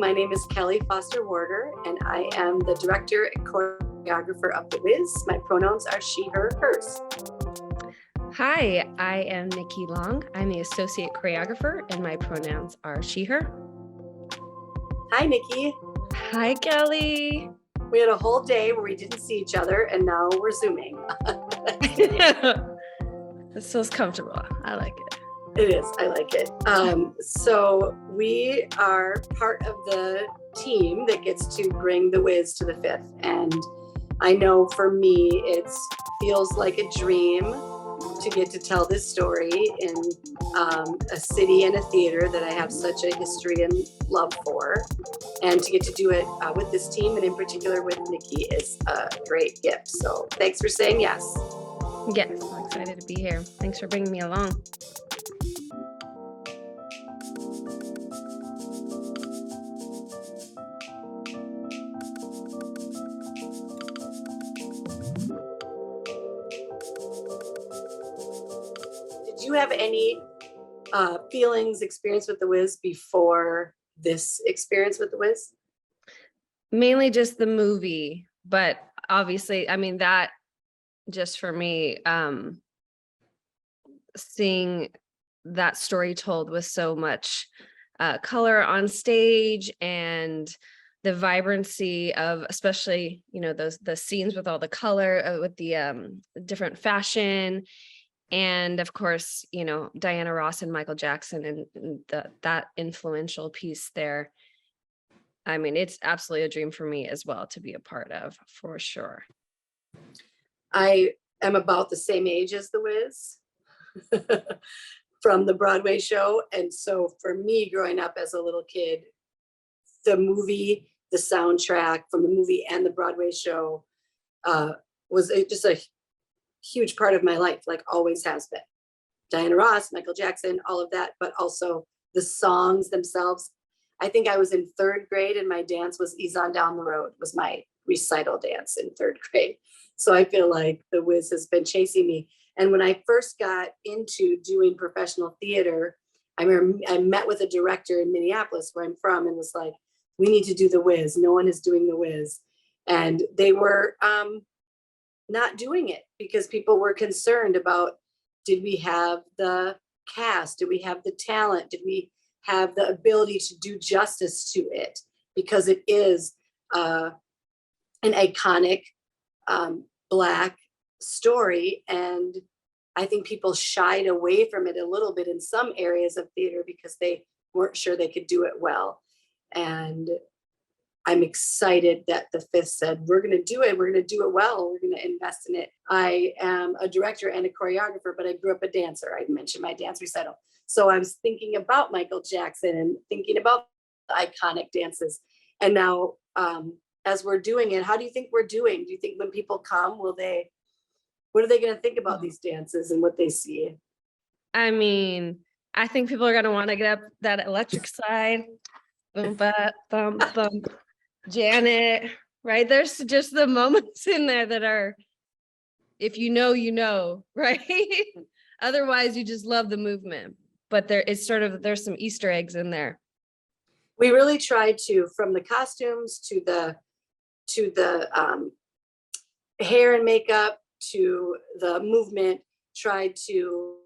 my name is Kelli Foster Warder, and I am the director and choreographer of The Wiz. My pronouns are she, her, hers. Hi, I am Nikki Long. I'm the associate choreographer, and my pronouns are she, her. Hi, Nikki. Hi, Kelli. We had a whole day where we didn't see each other, and now we're Zooming. This feels comfortable. I like it. It is. I like it. So we are part of the team that gets to bring The Wiz to the 5th. And I know for me, it feels like a dream to get to tell this story in a city and a theater that I have such a history and love for. And to get to do it with this team, and in particular with Nikki, is a great gift. So thanks for saying yes. Yes, I'm excited to be here. Thanks for bringing me along. Did you have any feelings, experience with The Wiz before this experience with The Wiz? Mainly just the movie, but obviously, I mean, that just for me, seeing that story told with so much color on stage and the vibrancy of, especially, you know, the scenes with all the color, with the different fashion, and of course, you know, Diana Ross and Michael Jackson and that influential piece there. I mean, it's absolutely a dream for me as well to be a part of, for sure. I am about the same age as The Wiz from the Broadway show. And so for me, growing up as a little kid, the movie, the soundtrack from the movie and the Broadway show was just a huge part of my life, like always has been. Diana Ross, Michael Jackson, all of that, but also the songs themselves. I think I was in 3rd grade and my dance was Ease On Down the Road, was my recital dance in 3rd grade. So I feel like The Wiz has been chasing me. And when I first got into doing professional theater, I remember I met with a director in Minneapolis, where I'm from, and was like, we need to do The Wiz. No one is doing The Wiz. And they were not doing it because people were concerned about, did we have the cast? Did we have the talent? Did we have the ability to do justice to it? Because it is an iconic Black story. And I think people shied away from it a little bit in some areas of theater because they weren't sure they could do it well. And I'm excited that the 5th said, we're going to do it. We're going to do it well. We're going to invest in it. I am a director and a choreographer, but I grew up a dancer. I mentioned my dance recital. So I was thinking about Michael Jackson and thinking about the iconic dances. And now, as we're doing it, how do you think we're doing? Do you think when people come, what are they going to think about these dances and what they see? I mean, I think people are going to want to get up that electric slide. Boom, ba, bum, bum. Janet, right? There's just the moments in there that are, if you know, you know, right? Otherwise, you just love the movement. But there's some Easter eggs in there. We really tried to, from the costumes to the hair and makeup to the movement, tried to,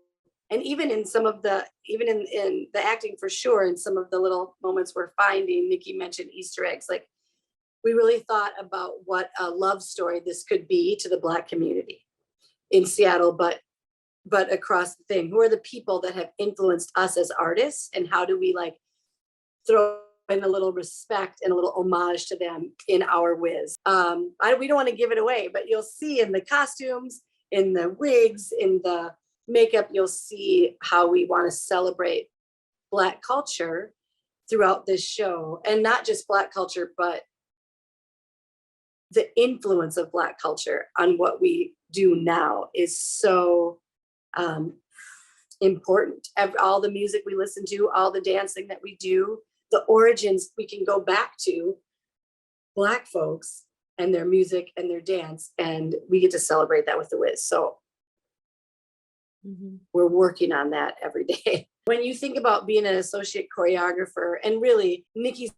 and even in some of the, even in the acting for sure, in some of the little moments we're finding, Nikki mentioned Easter eggs, like we really thought about what a love story this could be to the Black community in Seattle, but across the thing. Who are the people that have influenced us as artists, and how do we like throw in a little respect and a little homage to them in our Wiz? We don't want to give it away, but you'll see in the costumes, in the wigs, in the makeup, you'll see how we want to celebrate Black culture throughout this show. And not just Black culture, but the influence of Black culture on what we do now is so important. All the music we listen to, all the dancing that we do, the origins, we can go back to Black folks and their music and their dance, and we get to celebrate that with The Wiz. So we're working on that every day. When you think about being an associate choreographer, and really Nikki's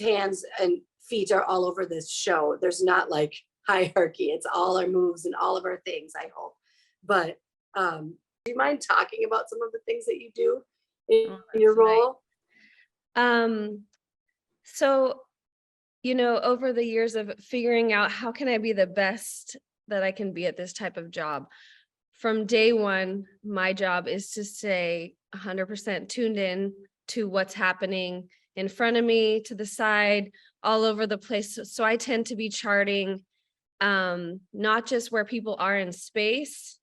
hands and feet are all over this show. There's not like hierarchy. It's all our moves and all of our things, I hope. But do you mind talking about some of the things that you do in Oh, your that's nice. role? So, over the years of figuring out how can I be the best that I can be at this type of job, from day one, my job is to stay 100% tuned in to what's happening in front of me, to the side, all over the place. So I tend to be charting not just where people are in space,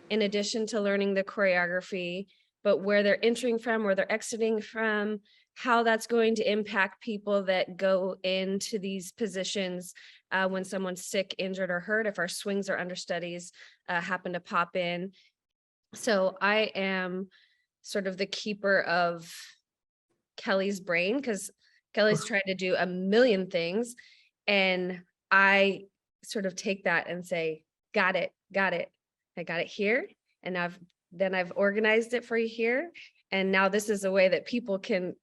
in addition to learning the choreography, but where they're entering from, where they're exiting from, how that's going to impact people that go into these positions when someone's sick, injured, or hurt, if our swings or understudies happen to pop in. So I am sort of the keeper of Kelli's brain, because Kelli's trying to do a million things. And I sort of take that and say, got it. I got it here. And I've organized it for you here. And now this is a way that people can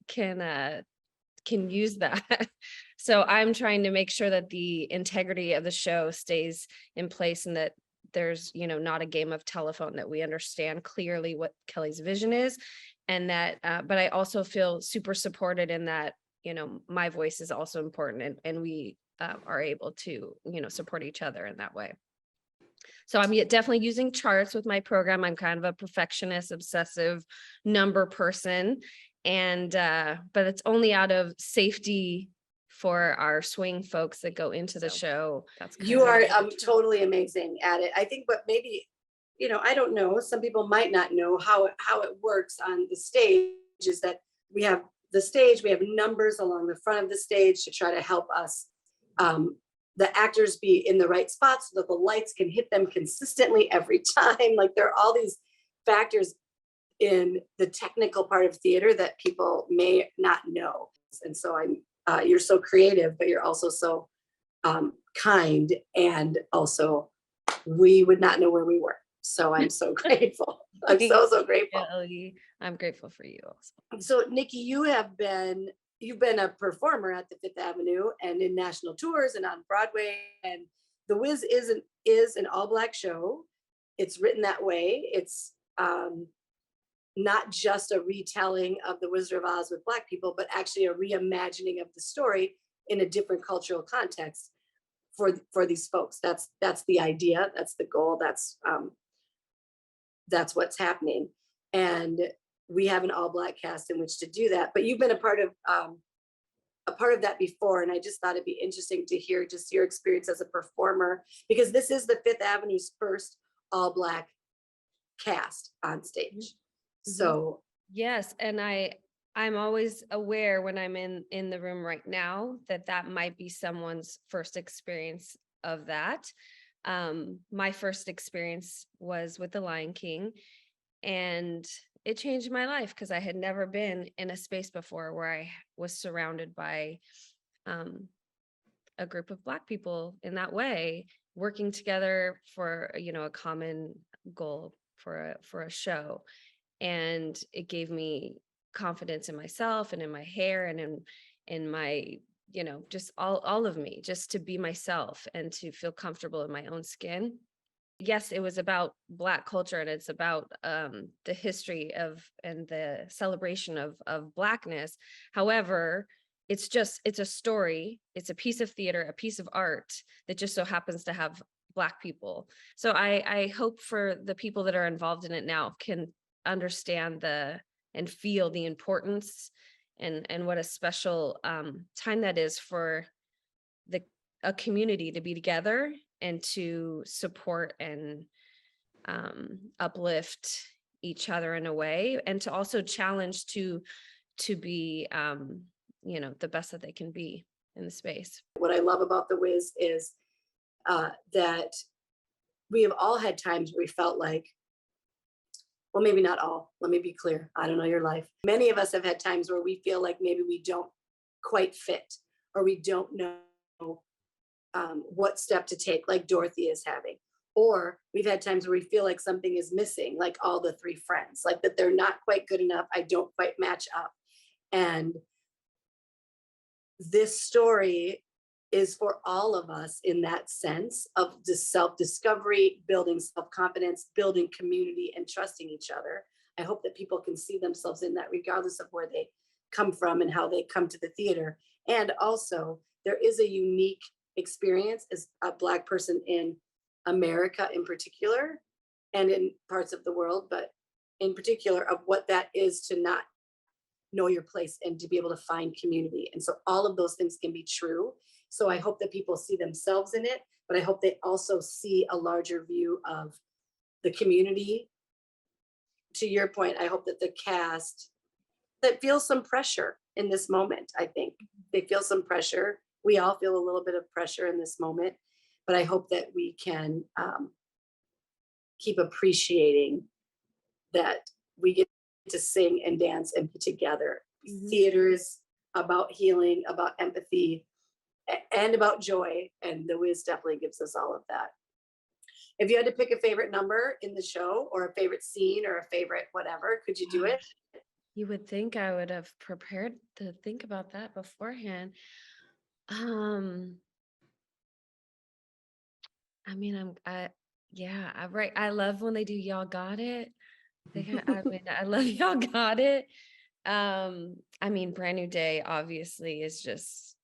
use that. So I'm trying to make sure that the integrity of the show stays in place, and that there's, not a game of telephone, that we understand clearly what Kelli's vision is. And that, but I also feel super supported in that, my voice is also important, and we are able to, support each other in that way. So I'm definitely using charts with my program. I'm kind of a perfectionist, obsessive number person. And, but it's only out of safety for our swing folks that go into the show. That's You kind are of totally amazing at it. I think, but maybe, I don't know, some people might not know how it works on the stage, is that we have the stage, we have numbers along the front of the stage to try to help us, the actors, be in the right spots so that the lights can hit them consistently every time. Like, there are all these factors in the technical part of theater that people may not know. And so you're so creative, but you're also so kind, and also we would not know where we were. So I'm so grateful. I'm so grateful. Kelly. I'm grateful for you also. So Nikki, you've been a performer at the Fifth Avenue and in national tours and on Broadway. And The Wiz is an all Black show. It's written that way. It's not just a retelling of The Wizard of Oz with Black people, but actually a reimagining of the story in a different cultural context for these folks. That's the idea. That's the goal. That's what's happening. And we have an all Black cast in which to do that. But you've been a part of that before. And I just thought it'd be interesting to hear just your experience as a performer, because this is the Fifth Avenue's first all Black cast on stage. So yes. And I'm always aware when I'm in the room right now that might be someone's first experience of that. My first experience was with The Lion King, and it changed my life because I had never been in a space before where I was surrounded by a group of Black people in that way, working together for, a common goal for a show. And it gave me confidence in myself and in my hair and in my, just all of me, just to be myself and to feel comfortable in my own skin. Yes, it was about Black culture, and it's about the history of and the celebration of Blackness. However, it's a story. It's a piece of theater, a piece of art that just so happens to have Black people. So I hope for the people that are involved in it now can understand and feel the importance and what a special time that is for a community to be together and to support and uplift each other in a way, and to also challenge to be the best that they can be in the space. What I love about The Wiz is that we have all had times where we felt like, well, maybe not all, let me be clear, I don't know your life. Many of us have had times where we feel like maybe we don't quite fit, or we don't know what step to take, like Dorothy is having. Or we've had times where we feel like something is missing, like all the three friends, like that they're not quite good enough, I don't quite match up. And this story is for all of us in that sense of the self-discovery, building self-confidence, building community, and trusting each other. I hope that people can see themselves in that regardless of where they come from and how they come to the theater. And also, there is a unique experience as a Black person in America in particular, and in parts of the world, but in particular of what that is to not know your place and to be able to find community. And so all of those things can be true. So I hope that people see themselves in it, but I hope they also see a larger view of the community. To your point, I hope that the cast that feels some pressure in this moment, I think they feel some pressure. We all feel a little bit of pressure in this moment, but I hope that we can keep appreciating that we get to sing and dance and be together. Mhm. Theater is about healing, about empathy, and about joy. And The Wiz definitely gives us all of that. If you had to pick a favorite number in the show or a favorite scene or a favorite whatever, could you do it? You would think I would have prepared to think about that beforehand. I mean, yeah, right. I love when they do y'all got it. I mean, I love y'all got it. I mean, Brand New Day obviously is just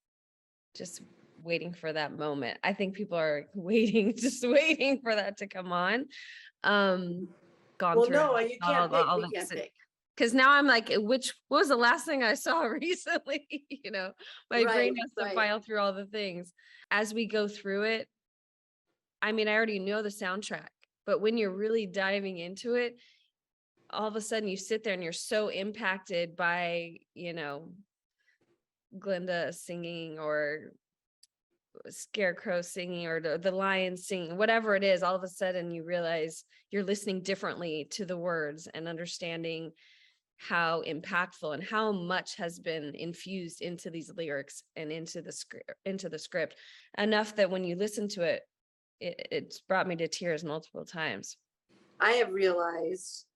waiting for that moment. I think people are waiting, just waiting for that to come on. Gone Well, through no, you can't pick. all We can't pick. because now I'm like, what was the last thing I saw recently? My brain Right, has to right. file through all the things as we go through it. I mean, I already know the soundtrack, but when you're really diving into it, all of a sudden you sit there and you're so impacted by, Glinda singing or Scarecrow singing or the lion singing, whatever it is, all of a sudden you realize you're listening differently to the words and understanding how impactful and how much has been infused into these lyrics and into the script enough that when you listen to it, it's brought me to tears multiple times. I have realized,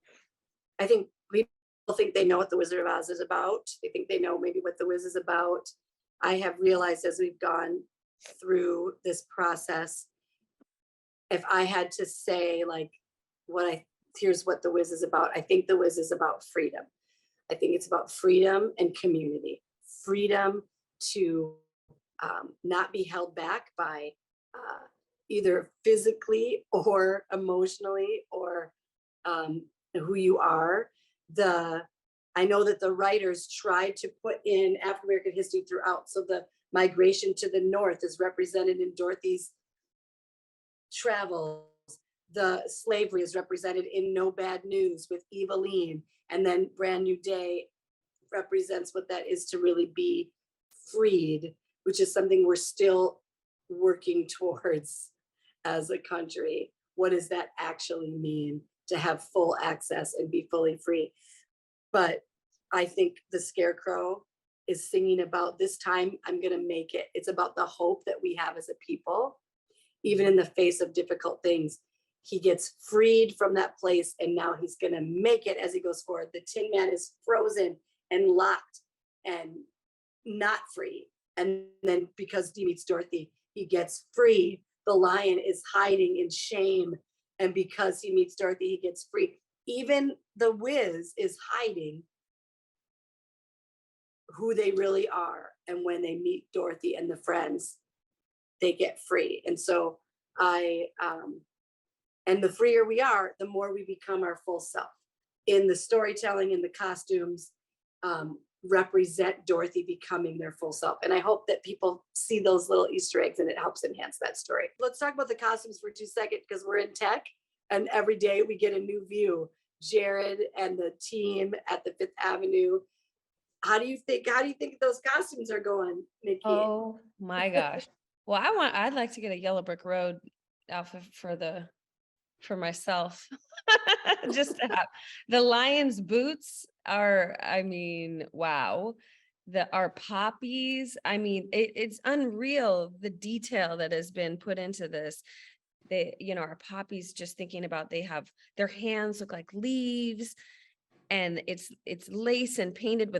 I think people think they know what The Wizard of Oz is about. They think they know maybe what The Wiz is about. I have realized as we've gone through this process, if I had to say like here's what The Wiz is about, I think The Wiz is about freedom. I think it's about freedom and community, freedom to not be held back by either physically or emotionally or who you are. I know that the writers tried to put in African American history throughout. So the migration to the north is represented in Dorothy's travels. The slavery is represented in No Bad News with Eveline. And then Brand New Day represents what that is to really be freed, which is something we're still working towards as a country. What does that actually mean to have full access and be fully free? But I think the Scarecrow is singing about this time I'm going to make it. It's about the hope that we have as a people, even in the face of difficult things. He gets freed from that place and now he's going to make it as he goes forward. The Tin Man is frozen and locked and not free. And then because he meets Dorothy, he gets free. The lion is hiding in shame. And because he meets Dorothy, he gets free. Even the Wiz is hiding who they really are. And when they meet Dorothy and the friends, they get free. And so and the freer we are, the more we become our full self. In the storytelling, in the costumes, represent Dorothy becoming their full self. And I hope that people see those little Easter eggs and it helps enhance that story. Let's talk about the costumes for 2 seconds because we're in tech and every day we get a new view. Jared and the team at the Fifth Avenue. How do you think those costumes are going, Nikki? Oh my gosh. Well, I'd like to get a Yellow Brick Road outfit for myself. Just to have the lion's boots are, I mean, wow. Our poppies, I mean, it's unreal the detail that has been put into this. Our poppies, just thinking about, they have their hands look like leaves and it's lace and painted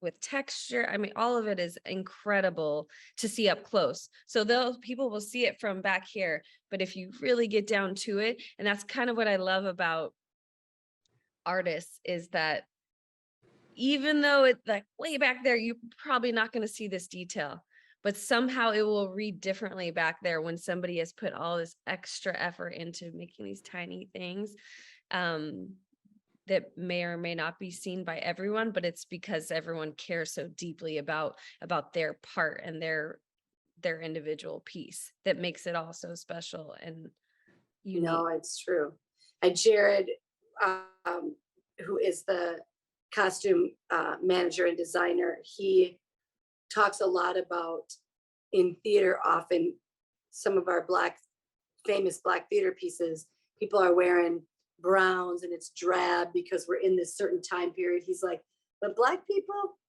with with texture. I mean, all of it is incredible to see up close. So those people will see it from back here, but if you really get down to it, and that's kind of what I love about artists, is that even though it's like way back there, you're probably not going to see this detail, but somehow it will read differently back there when somebody has put all this extra effort into making these tiny things. That may or may not be seen by everyone, but it's because everyone cares so deeply about their part and their individual piece that makes it all so special and unique. No, it's true. And Jared, um, who is the costume manager and designer, he talks a lot about, in theater, often some of our famous Black theater pieces, people are wearing browns and it's drab because we're in this certain time period. He's like, but Black people,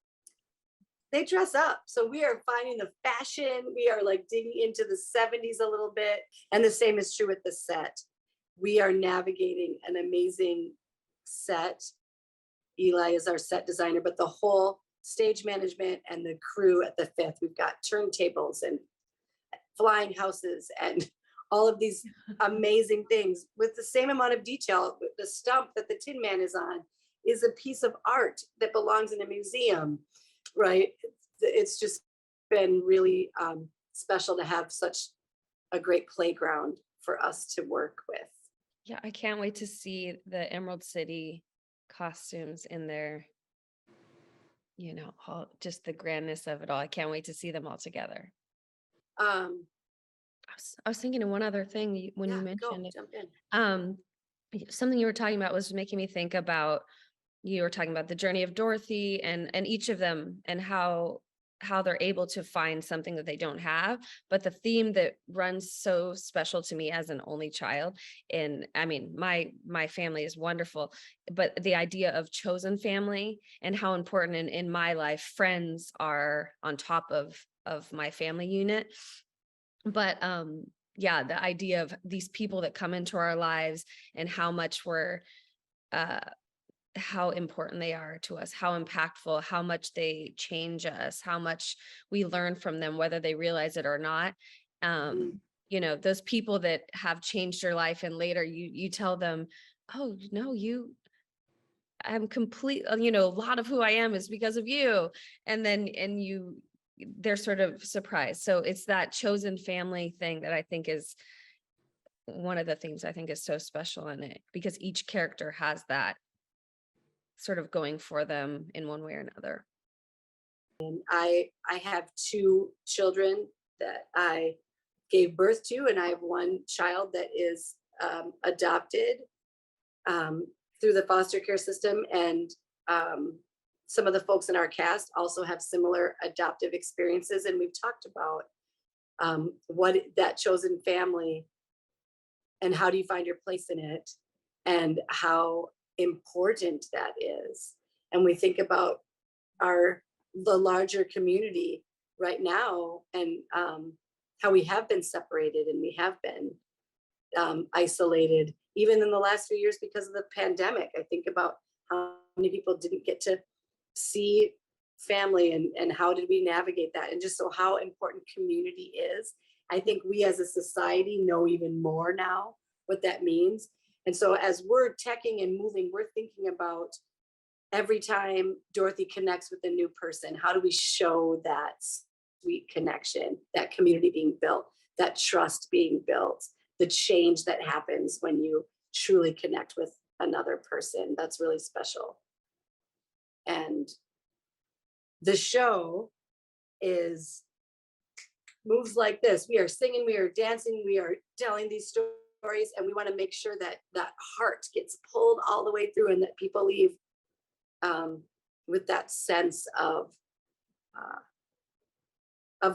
they dress up. So we are finding the fashion. We are like digging into the 70s a little bit. And the same is true with the set. We are navigating an amazing set. Eli is our set designer, but the whole stage management and the crew at the Fifth, we've got turntables and flying houses and all of these amazing things with the same amount of detail. The stump that the Tin Man is on is a piece of art that belongs in a museum, right? It's just been really special to have such a great playground for us to work with. Yeah, I can't wait to see the Emerald City costumes in their, all, just the grandness of it all. I can't wait to see them all together. I was thinking of one other thing when you mentioned it. Jump in. Something you were talking about was making me think about, you were talking about the journey of Dorothy and each of them and how they're able to find something that they don't have. But the theme that runs so special to me as an only child, and I mean, my family is wonderful, but the idea of chosen family and how important in my life friends are on top of my family unit. But yeah, the idea of these people that come into our lives and how much how important they are to us, how impactful, how much they change us, how much we learn from them, whether they realize it or not. Those people that have changed your life and later you tell them, oh, no, I'm complete, a lot of who I am is because of you. They're sort of surprised. So it's that chosen family thing that I think is one of the things I think is so special in it, because each character has that sort of going for them in one way or another. And I have two children that I gave birth to, and I have one child that is adopted through the foster care system. And some of the folks in our cast also have similar adoptive experiences. And we've talked about what that chosen family and how do you find your place in it and how important that is. And we think about the larger community right now and how we have been separated and we have been isolated even in the last few years because of the pandemic. I think about how many people didn't get to see family and how did we navigate that, and just so how important community is. I think we as a society know even more now what that means. And so as we're teching and moving, we're thinking about every time Dorothy connects with a new person, how do we show that sweet connection, that community being built, that trust being built, the change that happens when you truly connect with another person. That's really special. And the show moves like this. We are singing, we are dancing, we are telling these stories, and we want to make sure that that heart gets pulled all the way through and that people leave with that sense of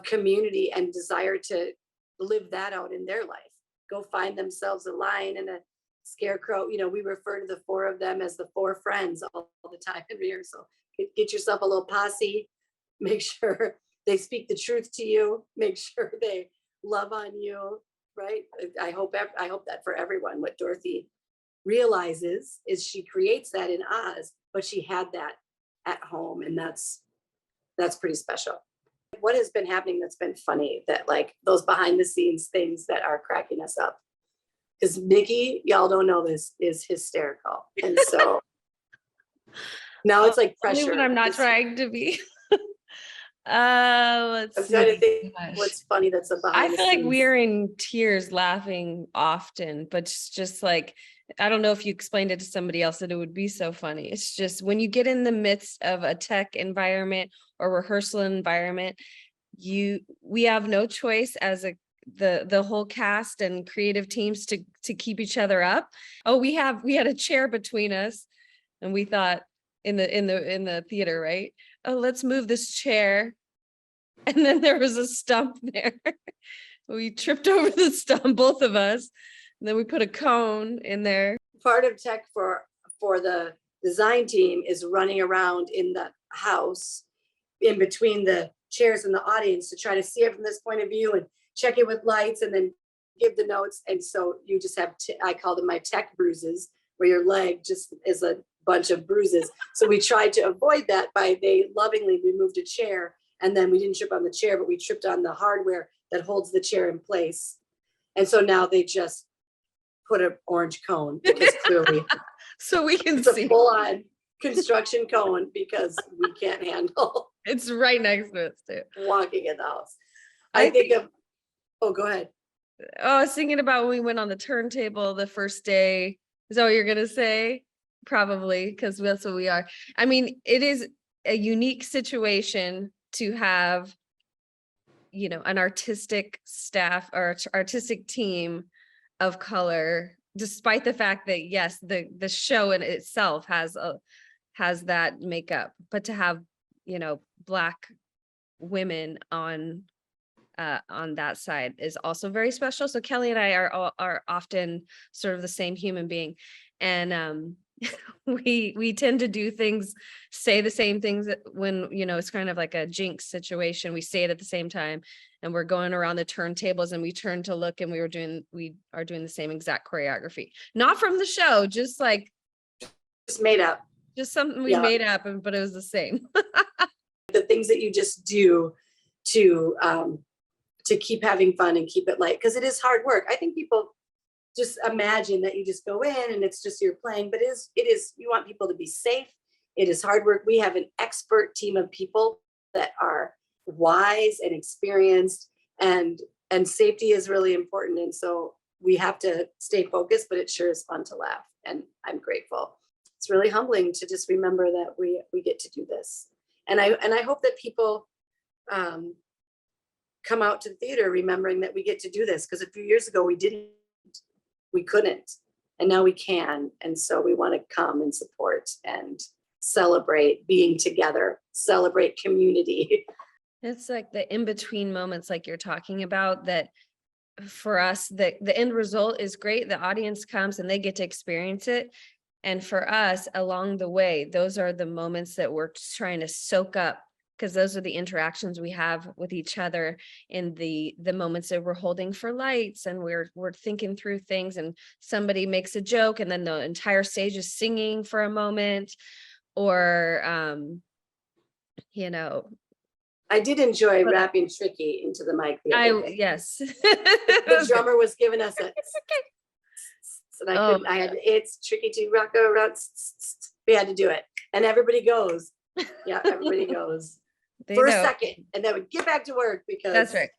community and desire to live that out in their life. Go find themselves a lion and a scarecrow. We refer to the four of them as the four friends all the time in rehearsal. Get yourself a little posse. Make sure they speak the truth to you. Make sure they love on you, right? I hope that for everyone. What Dorothy realizes is she creates that in Oz, but she had that at home, and that's That's pretty special. What has been happening that's been funny, that like those behind the scenes things that are cracking us up? Because Nikki, y'all don't know this, is hysterical. And so now it's like Only pressure. when I'm not trying to be. Let's I'm see. trying to think Gosh. what's funny that's a behind I the feel like scenes. we're in tears laughing often, but it's just like, I don't know if you explained it to somebody else that it would be so funny. It's just when you get in the midst of a tech environment or rehearsal environment, we have no choice as the whole cast and creative teams to keep each other up. Oh, we had a chair between us, and we thought in the theater, right? Oh, let's move this chair. And then there was a stump there. We tripped over the stump, both of us. And then we put a cone in there. Part of tech for the design team is running around in the house in between the chairs and the audience to try to see it from this point of view and check it with lights and then give the notes. And so you just have, I call them my tech bruises, where your leg just is a bunch of bruises. So we tried to avoid that by, they lovingly removed a chair, and then we didn't trip on the chair, but we tripped on the hardware that holds the chair in place. And so now they just put an orange cone, because clearly So we can it's see. a full-on construction cone, because we can't handle It's right next to us too. walking in the house. I I think of, oh, go ahead. Oh, I was thinking about when we went on the turntable the first day. Is that what you're gonna say? Probably, because that's what we are. I mean, it is a unique situation to have, an artistic staff or artistic team of color, despite the fact that yes, the show in itself has that makeup, but to have, Black women on that side is also very special. So Kelli and I are often sort of the same human being, and we tend to do things, say the same things when it's kind of like a jinx situation. We say it at the same time, and we're going around the turntables, and we turn to look, and we are doing the same exact choreography, not from the show, just Made up. just something we made up, but it was the same. The things that you just do to keep having fun and keep it light, because it is hard work. I think people just imagine that you just go in and it's just you're playing, but it is you want people to be safe. It is hard work. We have an expert team of people that are wise and experienced, and safety is really important. And so we have to stay focused, but it sure is fun to laugh, and I'm grateful. It's really humbling to just remember that we get to do this. And I hope that people come out to the theater remembering that we get to do this, because a few years ago we couldn't, and now we can. And so we want to come and support and celebrate being together, celebrate community. It's like the in-between moments like you're talking about, that for us, the end result is great. The audience comes and they get to experience it. And for us, along the way, those are the moments that we're trying to soak up, because those are the interactions we have with each other in the moments that we're holding for lights, and we're thinking through things, and somebody makes a joke and then the entire stage is singing for a moment, or I did enjoy rapping Tricky into the mic the other day. Yes. The drummer was giving us a and I couldn't, I had, it's tricky to rock around. We had to do it. And everybody goes. Yeah, everybody goes for a second, and then we get back to work, because that's right.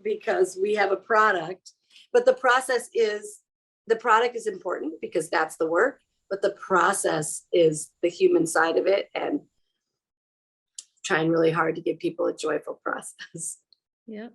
Because we have a product. But the product is important, because that's the work, but the process is the human side of it, and trying really hard to give people a joyful process. Yeah.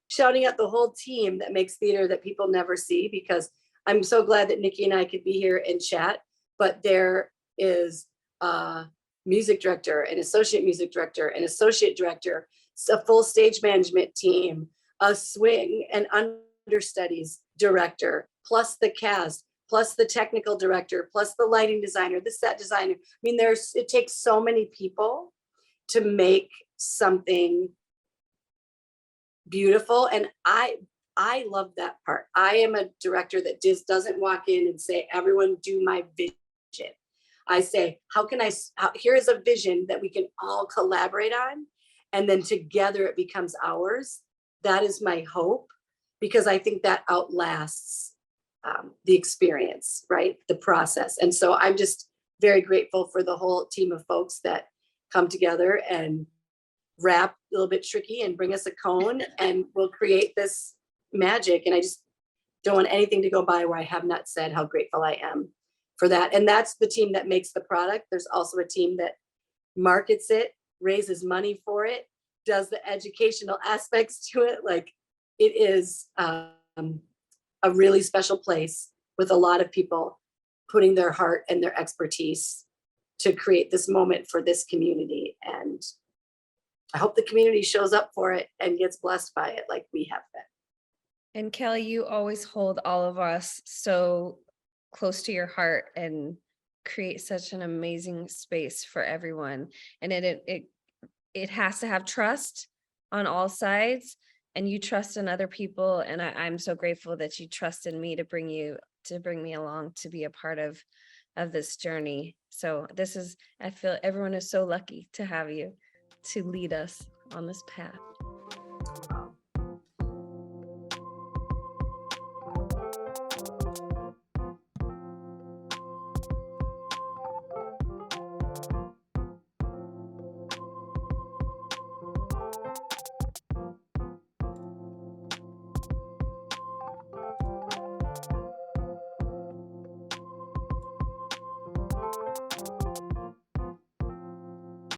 Shouting at the whole team that makes theater that people never see, because I'm so glad that Nikki and I could be here and chat, but there is a music director, an associate music director, an associate director, a full stage management team, a swing and understudies director, plus the cast, plus the technical director, plus the lighting designer, the set designer. I mean, it takes so many people to make something beautiful. And I love that part. I am a director that just doesn't walk in and say, everyone do my vision. I say, here is a vision that we can all collaborate on, and then together it becomes ours. That is my hope, because I think that outlasts the experience, right? The process. And so I'm just very grateful for the whole team of folks that come together and wrap a little bit tricky and bring us a cone, and we'll create this magic. And I just don't want anything to go by where I have not said how grateful I am for that. And that's the team that makes the product. There's also a team that markets it, raises money for it, does the educational aspects to it. Like, it is a really special place with a lot of people putting their heart and their expertise to create this moment for this community. And I hope the community shows up for it and gets blessed by it like we have been. And Kelli, you always hold all of us so close to your heart and create such an amazing space for everyone. And it has to have trust on all sides, and you trust in other people. And I'm so grateful that you trust in me to bring me along to be a part of this journey. So I feel everyone is so lucky to have you to lead us on this path.